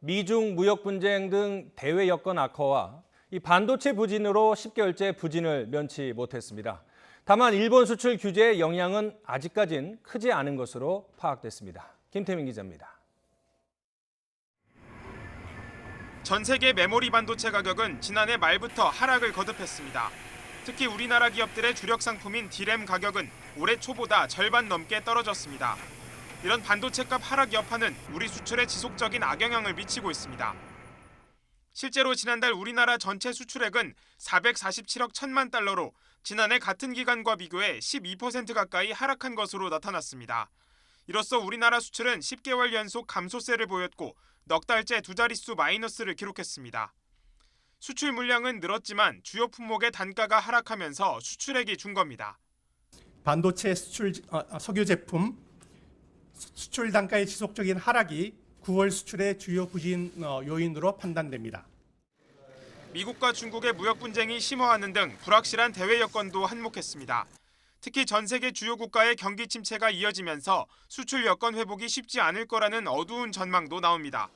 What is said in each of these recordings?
미중 무역 분쟁 등 대외 여건 악화와 이 반도체 부진으로 10개월째 부진을 면치 못했습니다. 다만 일본 수출 규제의 영향은 아직까진 크지 않은 것으로 파악됐습니다. 김태민 기자입니다. 전 세계 메모리 반도체 가격은 지난해 말부터 하락을 거듭했습니다. 특히 우리나라 기업들의 주력 상품인 D램 가격은 올해 초보다 절반 넘게 떨어졌습니다. 이런 반도체값 하락 여파는 우리 수출에 지속적인 악영향을 미치고 있습니다. 실제로 지난달 우리나라 전체 수출액은 447억 1천만 달러로 지난해 같은 기간과 비교해 12% 가까이 하락한 것으로 나타났습니다. 이로써 우리나라 수출은 10개월 연속 감소세를 보였고 넉 달째 두 자릿수 마이너스를 기록했습니다. 수출 물량은 늘었지만 주요 품목의 단가가 하락하면서 수출액이 준 겁니다. 반도체 석유 제품 수출 단가의 지속적인 하락이 9월 수출의 주요 부진 요인으로 판단됩니다. 미국과 중국의 무역 분쟁이 심화하는 등 불확실한 대외 여건도 한몫했습니다. 특히 전 세계 주요 국가의 경기 침체가 이어지면서 수출 여건 회복이 쉽지 않을 거라는 어두운 전망도 나옵니다.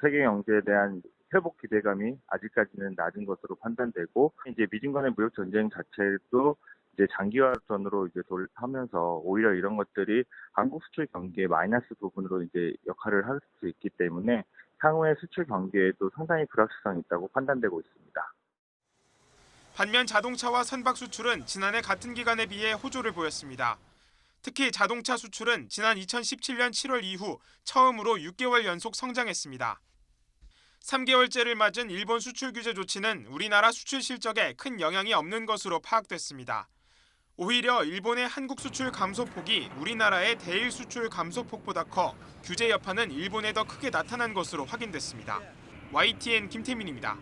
세계 경제에 대한 회복 기대감이 아직까지는 낮은 것으로 판단되고 이제 미중 간의 무역 전쟁 자체도 이제 장기화전으로 이제 돌입하면서 오히려 이런 것들이 한국 수출 경기의 마이너스 부분으로 이제 역할을 할 수 있기 때문에 향후의 수출 경기에도 상당히 불확실성이 있다고 판단되고 있습니다. 반면 자동차와 선박 수출은 지난해 같은 기간에 비해 호조를 보였습니다. 특히 자동차 수출은 지난 2017년 7월 이후 처음으로 6개월 연속 성장했습니다. 3개월째를 맞은 일본 수출 규제 조치는 우리나라 수출 실적에 큰 영향이 없는 것으로 파악됐습니다. 오히려 일본의 한국 수출 감소폭이 우리나라의 대일 수출 감소폭보다 커 규제 여파는 일본에 더 크게 나타난 것으로 확인됐습니다. YTN 김태민입니다.